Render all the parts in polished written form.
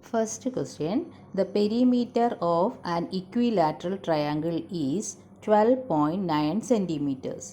First question, the perimeter of an equilateral triangle is 12.9 centimeters.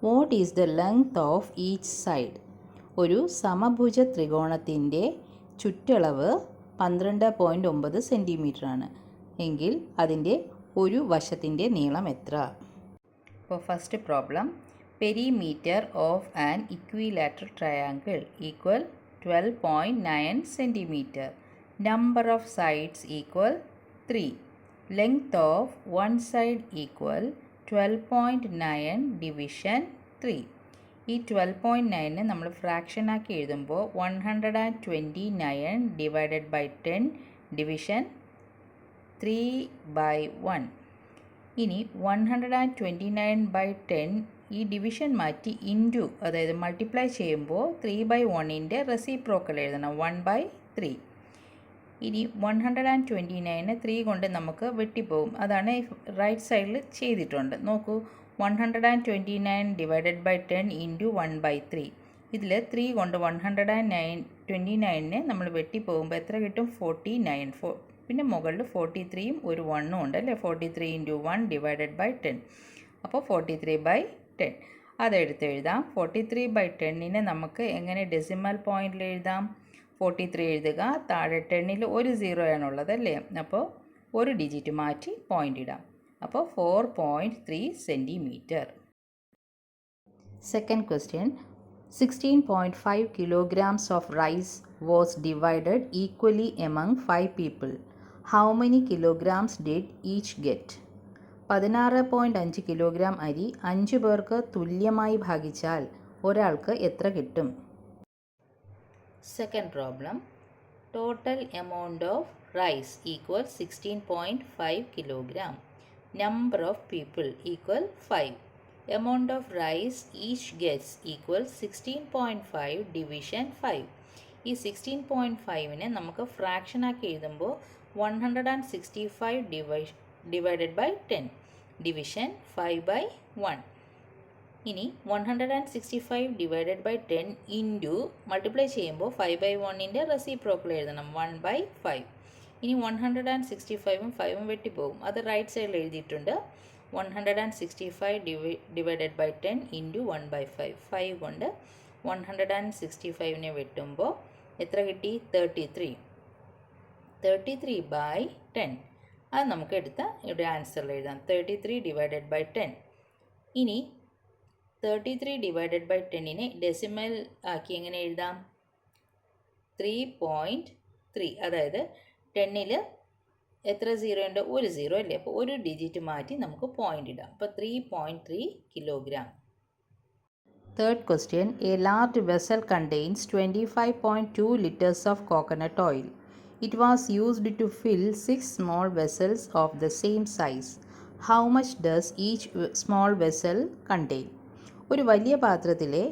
What is the length of each side? ഒരു സമഭുജ ത്രികോണത്തിൻ്റെ ചുറ്റളവ് 12.9 centimetre ആണ് എങ്കിൽ അതിൻ്റെ ഒരു വശത്തിൻ്റെ നീളം എത്ര? അപ്പോൾ first problem, perimeter of an equilateral triangle equal 12.9 centimetre. Number of sides equal 3. Length of one side equal 12.9 division 3. ഈ 12.9 നമ്മൾ ഫ്രാക്ഷൻ ആക്കി എഴുതുമ്പോൾ 129 ഡിവൈഡഡ് ബൈ 10 ഡിവിഷൻ 3/1. ഇനി 129/10 ഈ ഡിവിഷൻ മാറ്റി ഇൻറ്റു, അതായത് മൾട്ടിപ്ലൈ ചെയ്യുമ്പോൾ 3/1ൻ്റെ റെസിപ്രോക്കൽ എഴുതണം, 1/3. ഇനി 129 3 കൊണ്ട് നമുക്ക് വെട്ടിപ്പോകും. അതാണ് റൈറ്റ് സൈഡിൽ ചെയ്തിട്ടുണ്ട്. നോക്കൂ, 129 ഡിവൈഡഡ് ബൈ 10 ഇൻറ്റു 1/3. ഇതിൽ 3 കൊണ്ട് 129 നമ്മൾ വെട്ടിപ്പോകുമ്പോൾ എത്ര കിട്ടും? 49. പിന്നെ മുകളിൽ 43യും ഒരു 1ഉം ഉണ്ട് അല്ലേ. 43 ഇൻറ്റു 1 ഡിവൈഡഡ് ബൈ 10. അപ്പോൾ 43/10 അതെടുത്ത് എഴുതാം. 43/10 നമുക്ക് എങ്ങനെ ഡെസിമൽ പോയിന്റിൽ എഴുതാം? 43 എഴുതുക, താഴെ 10ൽ ഒരു 0 ആണുള്ളത് അല്ലേ. അപ്പോൾ ഒരു ഡിജിറ്റ് മാറ്റി പോയിന്റ് ഇടാം. അപ്പോൾ 4.3 centimetre. Second question, 16.5 kilograms of rice was divided equally among 5 people. How many kilograms did each get? 16.5 kilogram അരി 5 പേർക്ക് തുല്യമായി ഭാഗിച്ചാൽ ഒരാൾക്ക് എത്ര കിട്ടും? Second problem, total amount of rice equals 16.5 kilogram. Number of people equal 5. Amount of rice each gets equals 16.5 division 5. ഈ 16.5നെ നമുക്ക് fraction ആക്കി എഴുതുമ്പോൾ 165 ഡിവൈഡഡ് ബൈ 10 ഡിവിഷൻ 5/1. ഇനി 165 ഡിവൈഡഡ് ബൈ 10 ഇൻറ്റു മൾട്ടിപ്ലൈ ചെയ്യുമ്പോൾ 5/1ൻ്റെ റെസിപ്രോക്കൽ എഴുതണം, 1/5. ഇനി 165ഉം 5ഉം വെട്ടിപ്പോകും. അത് റൈറ്റ് സൈഡിൽ എഴുതിയിട്ടുണ്ട്. 165 ഡിവൈഡഡ് ബൈ 10 ഇൻറ്റു 1/5. 5 കൊണ്ട് 165നെ വെട്ടുമ്പോൾ എത്ര കിട്ടി? 33. 33/10. അത് നമുക്ക് എടുത്ത് ഇവിടെ ആൻസറിൽ എഴുതാം. 33 ഡിവൈഡഡ് ബൈ 10. ഇനി 33 ഡിവൈഡഡ് ബൈ 10നെ ഡെസിമൽ ആക്കി എങ്ങനെ എഴുതാം? 3.3. അതായത് 10ൽ എത്ര 0 ഉണ്ട്? ഒരു 0 അല്ലേ. അപ്പോൾ ഒരു ഡിജിറ്റ് മാറ്റി നമുക്ക് പോയിന്റ് ഇടാം. അപ്പോൾ 3.3 kilogram. Third question, A large vessel contains 25.2 liters of coconut oil. It was used to fill 6 small vessels of the same size. How much does each small vessel contain? ഒരു വലിയ പാത്രത്തിലെ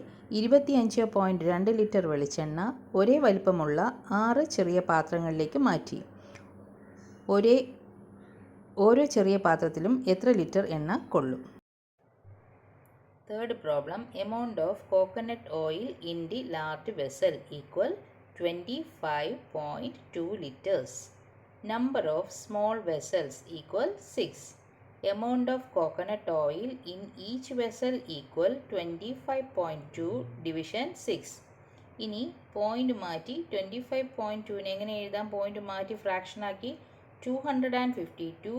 25.2 litre വെളിച്ചെണ്ണ ഒരേ വലിപ്പമുള്ള 6 ചെറിയ പാത്രങ്ങളിലേക്ക് മാറ്റി. ഓരോ ചെറിയ പാത്രത്തിലും എത്ര ലിറ്റർ എണ്ണ കൊള്ളും? Third problem, amount of coconut oil in the large vessel equal 25.2 liters. Number of small vessels equal 6. Amount of coconut oil in each vessel equal 25.2 division 6. ഇനി പോയിന്റ് മാറ്റി 25.2നെ എങ്ങനെ എഴുതാം? പോയിന്റ് മാറ്റി ഫ്രാക്ഷൻ ആക്കി 252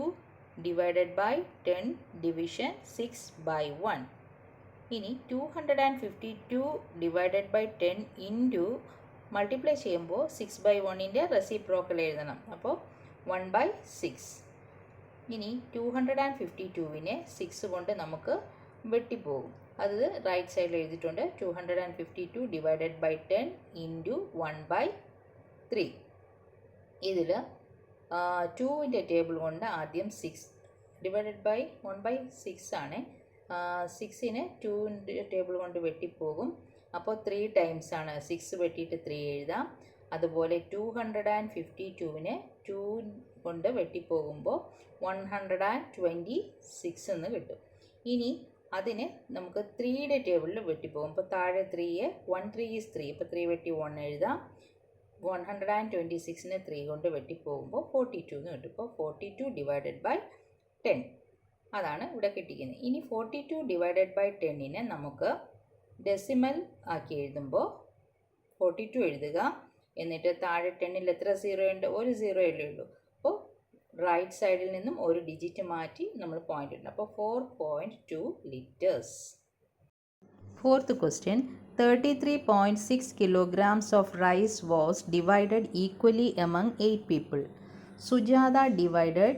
ഡിവൈഡഡ് ബൈ 10 ഡിവിഷൻ 6/1. ഇനി 252 divided by 10 into multiply ചെയ്യുമ്പോൾ 6/1ൻ്റെ reciprocal എഴുതണം. അപ്പോൾ 1/6. ഇനി 252വിനെ 6 കൊണ്ട് നമുക്ക് വെട്ടിപ്പോകും. അത് റൈറ്റ് സൈഡിൽ എഴുതിയിട്ടുണ്ട്. 252 ഡിവൈഡഡ് ബൈ 10 ഇൻറ്റു 1/3. ഇതിൽ 2ൻ്റെ ടേബിൾ കൊണ്ട് ആദ്യം 6 ഡിവൈഡഡ് ബൈ 1/6 ആണ്. 6നെ 2ൻ്റെ ടേബിൾ കൊണ്ട് വെട്ടിപ്പോകും. അപ്പോൾ 3 ടൈംസ് ആണ്. 6 വെട്ടിയിട്ട് 3 എഴുതാം. അതുപോലെ 252വിനെ 2 കൊണ്ട് വെട്ടിപ്പോകുമ്പോൾ 126 എന്ന് കിട്ടും. ഇനി അതിനെ നമുക്ക് 3യുടെ ടേബിളിൽ വെട്ടിപ്പോകും. അപ്പോൾ താഴെ 3യെ 1 3 is 3. അപ്പോൾ 3 വെട്ടി 1 എഴുതാം. 126നെ 3 കൊണ്ട് വെട്ടിപ്പോകുമ്പോൾ 42 എന്ന് കിട്ടും. അപ്പോൾ 42 ഡിവൈഡഡ് ബൈ 10 അതാണ് ഇവിടെ കിട്ടിക്കുന്നത്. ഇനി 42 ഡിവൈഡഡ് ബൈ 10നെ നമുക്ക് ഡെസിമൽ ആക്കി എഴുതുമ്പോൾ 42 എഴുതുക, എന്നിട്ട് താഴെ 10ൽ എത്ര സീറോ ഉണ്ട്? ഒരു സീറോ അല്ലേ ഉള്ളൂ. അപ്പോൾ റൈറ്റ് സൈഡിൽ നിന്നും ഒരു ഡിജിറ്റ് മാറ്റി നമ്മൾ പോയിന്റ് ഇടണം. അപ്പോൾ 4.2 litres. Fourth question, 33.6 kilograms of rice was divided equally among 8 people. Sujata divided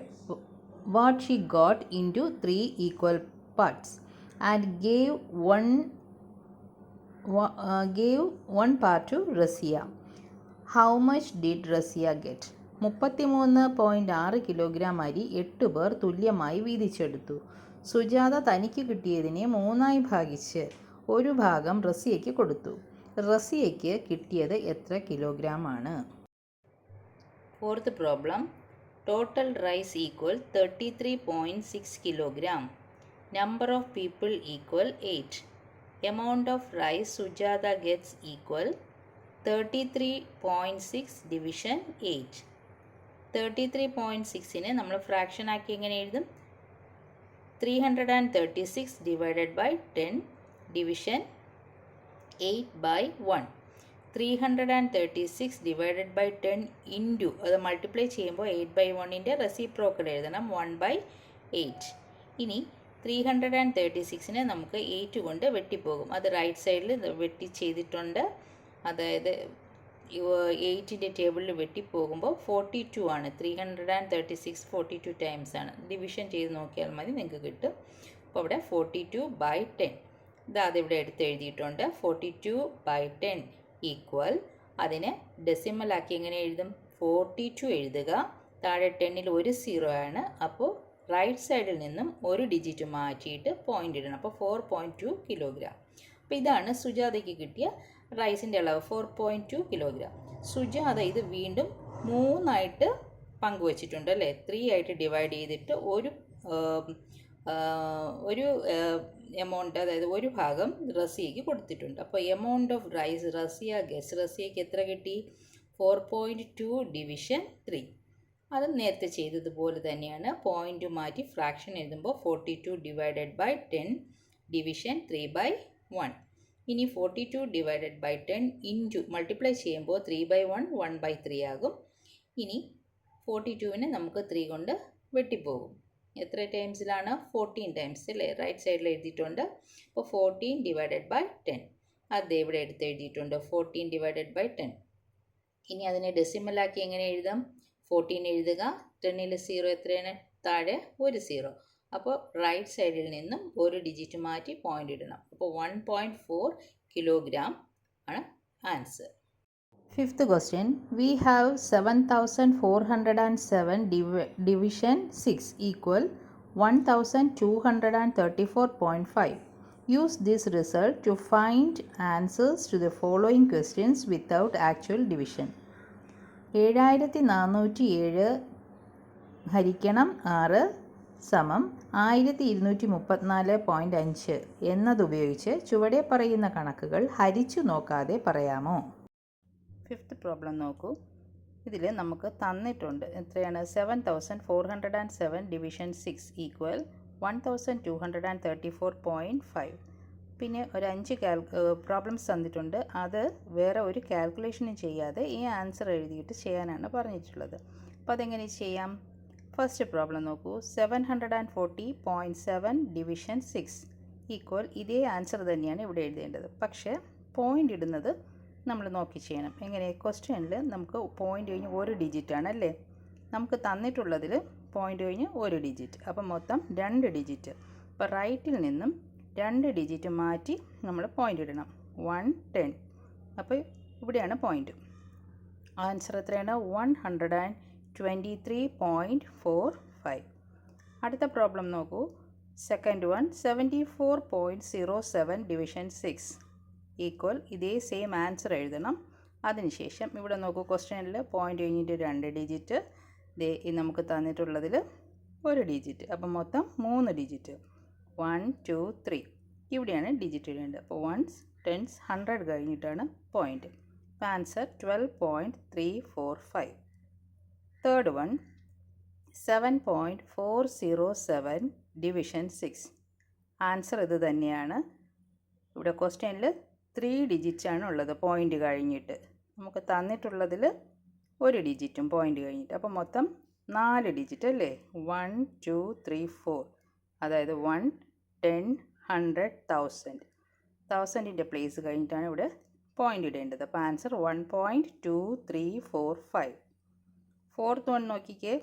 what she got into 3 equal parts and gave one part to Razia. How much did Razia get? 33.6 kilogram അരി 8 പേർ തുല്യമായി വീതിച്ചെടുത്തു. സുജാത തനിക്ക് കിട്ടിയതിനെ 3ആയി ഭാഗിച്ച് ഒരു ഭാഗം റസിയയ്ക്ക് കൊടുത്തു. റസിയയ്ക്ക് കിട്ടിയത് എത്ര കിലോഗ്രാമാണ്? Fourth problem, total rice equal 33.6 kilogram. Number of people equal 8. Amount of rice Sujatha gets equal 33.6 division 8. 33.6നെ നമ്മൾ ഫ്രാക്ഷൻ ആക്കി എങ്ങനെ എഴുതും? 336 divided by 10 division 8/1. 336 divided by 10 into അത് മൾട്ടിപ്ലൈ ചെയ്യുമ്പോൾ 8/1ൻ്റെ റെസിപ്രോക്കൽ എഴുതണം 1/8. ഇനി 336നെ നമുക്ക് 8 കൊണ്ട് വെട്ടിപ്പോകും. അത് റൈറ്റ് സൈഡിൽ വെട്ടി ചെയ്തിട്ടുണ്ട്. അതായത് 8ൻ്റെ ടേബിളിൽ വെട്ടിപ്പോകുമ്പോൾ 42 ആണ്. 336 42 ടൈംസ് ആണ്. ഡിവിഷൻ ചെയ്ത് നോക്കിയാൽ മതി, നിങ്ങൾക്ക് കിട്ടും. അപ്പോൾ അവിടെ 42/10 അതിവിടെ എടുത്ത് എഴുതിയിട്ടുണ്ട്. 42/10 ഈക്വൽ, അതിനെ ഡെസിമലാക്കി എങ്ങനെ എഴുതും? 42 എഴുതുക, താഴെ 10ൽ ഒരു സീറോ ആണ്. അപ്പോൾ റൈറ്റ് സൈഡിൽ നിന്നും ഒരു ഡിജിറ്റ് മാറ്റിയിട്ട് പോയിന്റ് ഇടണം. അപ്പോൾ 4.2 കിലോഗ്രാം. അപ്പോൾ ഇതാണ് സുജാതയ്ക്ക് കിട്ടിയ റൈസിൻ്റെ അളവ്, 4.2 കിലോഗ്രാം. സുജാത ഇത് വീണ്ടും 3ആയിട്ട് പങ്കുവച്ചിട്ടുണ്ട് അല്ലേ? 3 ആയിട്ട് ഡിവൈഡ് ചെയ്തിട്ട് ഒരു എമൗണ്ട്, അതായത് ഒരു ഭാഗം റസിയയ്ക്ക് കൊടുത്തിട്ടുണ്ട്. അപ്പോൾ എമൗണ്ട് ഓഫ് റൈസ് റസിയയ്ക്ക് എത്ര കിട്ടി? 4.2 ഡിവിഷൻ 3. അത് നേരത്തെ ചെയ്തതുപോലെ തന്നെയാണ്. പോയിന്റ് മാറ്റി ഫ്രാക്ഷൻ എഴുതുമ്പോൾ 42 ഡിവൈഡഡ് ബൈ 10 ഡിവിഷൻ 3/1. ഇനി 42 ഡിവൈഡഡ് ബൈ 10 ഇൻറ്റു മൾട്ടിപ്ലൈ ചെയ്യുമ്പോൾ 3/1 1/3 ആകും. ഇനി 42നെ നമുക്ക് 3 കൊണ്ട് വെട്ടിപ്പോകും. എത്ര ടൈംസിലാണ്? 14 ടൈംസ് അല്ലേ? റൈറ്റ് സൈഡിൽ എഴുതിയിട്ടുണ്ട്. അപ്പോൾ 14 ഡിവൈഡഡ് ബൈ 10 അത് ഇവിടെ എടുത്ത് എഴുതിയിട്ടുണ്ട്, 14 ഡിവൈഡഡ് ബൈ 10. ഇനി അതിനെ ഡെസിമലാക്കി എങ്ങനെ എഴുതാം? 14 എഴുതുക, 10ൽ സീറോ എത്രയാണ്? താഴെ ഒരു സീറോ. അപ്പോൾ റൈറ്റ് സൈഡിൽ നിന്നും ഒരു ഡിജിറ്റ് മാറ്റി പോയിന്റ് ഇടണം. അപ്പോൾ 1.4 കിലോഗ്രാം ആണ് answer. Fifth question, we have 7,407 division 6 equal 1,234.5. Use this result to find answers to the following questions without actual division. 7407 ഹരിക്കണം 6 സമം 1234.5 എന്നതുപയോഗിച്ച് ചുവടെ പറയുന്ന കണക്കുകൾ ഹരിച്ചു നോക്കാതെ പറയാമോ? ഫിഫ്ത്ത് പ്രോബ്ലം നോക്കൂ. ഇതിൽ നമുക്ക് തന്നിട്ടുണ്ട് എത്രയാണ്? 7407 ഡിവിഷൻ 6 ഈക്വൽ 1234.5. പിന്നെ ഒരു 5 പ്രോബ്ലംസ് തന്നിട്ടുണ്ട്. അത് വേറെ ഒരു കാൽക്കുലേഷനും ചെയ്യാതെ ഈ ആൻസർ എഴുതിയിട്ട് ചെയ്യാനാണ് പറഞ്ഞിട്ടുള്ളത്. അപ്പോൾ അതെങ്ങനെ ചെയ്യാം? ഫസ്റ്റ് പ്രോബ്ലം നോക്കൂ. 740.7 ഡിവിഷൻ 6 ഈക്വൽ ഇതേ ആൻസർ തന്നെയാണ് ഇവിടെ എഴുതേണ്ടത്. പക്ഷേ പോയിൻ്റ് ഇടുന്നത് നമ്മൾ നോക്കി ചെയ്യണം. എങ്ങനെ? ക്വസ്റ്റ്യനിൽ നമുക്ക് പോയിൻ്റ് കഴിഞ്ഞ് ഒരു ഡിജിറ്റാണ് അല്ലേ? നമുക്ക് തന്നിട്ടുള്ളതിൽ പോയിൻ്റ് കഴിഞ്ഞ് ഒരു ഡിജിറ്റ്, അപ്പം മൊത്തം 2 ഡിജിറ്റ്. അപ്പോൾ റൈറ്റിൽ നിന്നും 2 ഡിജിറ്റ് മാറ്റി നമ്മൾ പോയിൻ്റ് ഇടണം. 1 10. അപ്പോൾ ഇവിടെയാണ് പോയിൻ്റ്. ആൻസർ എത്രയാണ്? 123.45. അടുത്ത പ്രോബ്ലം നോക്കൂ. സെക്കൻഡ് വൺ 74.07 ഡിവിഷൻ 6 ഈക്വൽ ഇതേ സെയിം ആൻസർ എഴുതണം. അതിനുശേഷം ഇവിടെ നോക്കൂ, ക്വസ്റ്റ്യനിൽ പോയിൻ്റ് കഴിഞ്ഞിട്ട് 2 ഡിജിറ്റ്, നമുക്ക് തന്നിട്ടുള്ളതിൽ ഒരു ഡിജിറ്റ്. അപ്പം മൊത്തം 3 ഡിജിറ്റ്. 1 2 3 ഇവിടെയാണ് ഡിജിറ്റ് ഇടേണ്ടത്. അപ്പോൾ 1s 10s 100 കഴിഞ്ഞിട്ടാണ് പോയിൻ്റ്. അപ്പോൾ answer 12.345. Third one 7.407 division 6. Answer ഇത് തന്നെയാണ്. ഇവിടെ ക്വസ്റ്റ്യനിൽ 3 ഡിജിറ്റ്സ് ആണ് ഉള്ളത് പോയിൻ്റ് കഴിഞ്ഞിട്ട്. നമുക്ക് തന്നിട്ടുള്ളതിൽ ഒരു ഡിജിറ്റും പോയിൻ്റ് കഴിഞ്ഞിട്ട്. അപ്പോൾ മൊത്തം 4 ഡിജിറ്റ് അല്ലേ? 1 2 3 4. അതായത് 1 10 100 1000. 1000ൻ്റെ പ്ലേസ് കഴിഞ്ഞിട്ടാണ് ഇവിടെ പോയിൻ്റ് ഇടേണ്ടത്. അപ്പോൾ ആൻസർ 1.2345. ഫോർത്ത് വൺ നോക്കിക്കേ,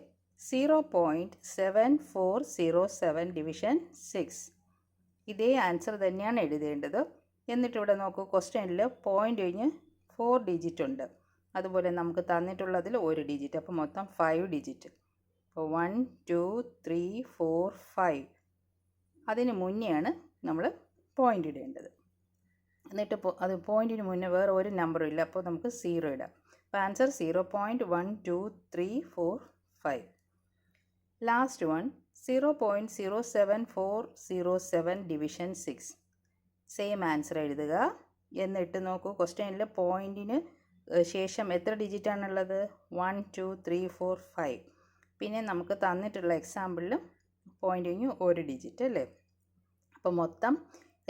0.7407 ഡിവിഷൻ 6. ഇതേ ആൻസർ തന്നെയാണ് എഴുതേണ്ടത്. എന്നിട്ടിവിടെ നോക്കൂ, ക്വസ്റ്റ്യനിൽ പോയിൻ്റ് കഴിഞ്ഞ് 4 ഡിജിറ്റ് ഉണ്ട്. അതുപോലെ നമുക്ക് തന്നിട്ടുള്ളതിൽ ഒരു ഡിജിറ്റ്. അപ്പോൾ മൊത്തം 5 ഡിജിറ്റ്. അപ്പോൾ 1 2 3 4 5. അതിന് മുന്നെയാണ് നമ്മൾ പോയിൻ്റ് ഇടേണ്ടത്. എന്നിട്ട് അത് പോയിൻറ്റിന് മുന്നേ വേറെ ഒരു നമ്പറും ഇല്ല. അപ്പോൾ നമുക്ക് 0 ഇടാം. അപ്പോൾ answer 0.12345. Last one 0.07407 division 6. Same answer എഴുതുക. എന്നിട്ട് നോക്കൂ, ക്വസ്റ്റ്യനിൽ പോയിൻറ്റിന് ശേഷം എത്ര ഡിജിറ്റാണുള്ളത്? 1 2 3 4 5. പിന്നെ നമുക്ക് തന്നിട്ടുള്ള എക്സാമ്പിളിൽ പോയിൻ്റ് കഴിഞ്ഞ് ഒരു ഡിജിറ്റ് അല്ലേ? അപ്പോൾ മൊത്തം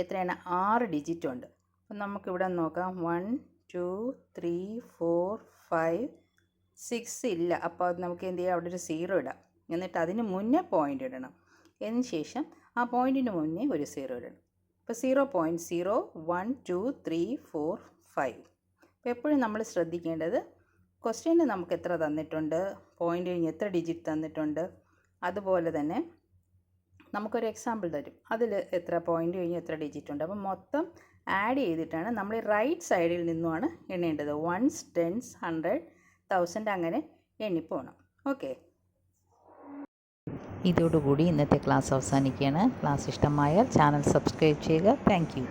എത്രയാണ്? 6 ഡിജിറ്റ് ഉണ്ട്. അപ്പം നമുക്കിവിടെ നോക്കാം. 1 2 3 4 5 6 ഇല്ല. അപ്പോൾ അത് നമുക്ക് എന്ത് ചെയ്യാം? അവിടെ ഒരു 0 ഇടാം. എന്നിട്ട് അതിന് മുന്നേ പോയിൻ്റ് ഇടണം. അതിന് ശേഷം ആ പോയിൻറ്റിന് മുന്നേ ഒരു 0 ഇടണം. അപ്പോൾ 0.01234 അപ്പോൾ എപ്പോഴും നമ്മൾ ശ്രദ്ധിക്കേണ്ടത്, ക്വസ്റ്റ്യനിൽ നമുക്ക് എത്ര തന്നിട്ടുണ്ട്, പോയിൻ്റ് കഴിഞ്ഞ് എത്ര ഡിജിറ്റ് തന്നിട്ടുണ്ട്, അതുപോലെ തന്നെ നമുക്കൊരു എക്സാമ്പിൾ തരും, അതിൽ എത്ര പോയിൻ്റ് കഴിഞ്ഞ് എത്ര ഡിജിറ്റ് ഉണ്ട്. അപ്പം മൊത്തം ആഡ് ചെയ്തിട്ടാണ് നമ്മൾ റൈറ്റ് സൈഡിൽ നിന്നുമാണ് എണ്ണേണ്ടത്. 1s 10s 100 1000 അങ്ങനെ എണ്ണിപ്പോണം. ഓക്കെ, ഇതോടുകൂടി ഇന്നത്തെ ക്ലാസ് അവസാനിക്കുകയാണ്. ക്ലാസ് ഇഷ്ടമായാൽ ചാനൽ സബ്സ്ക്രൈബ് ചെയ്യുക. Thank you.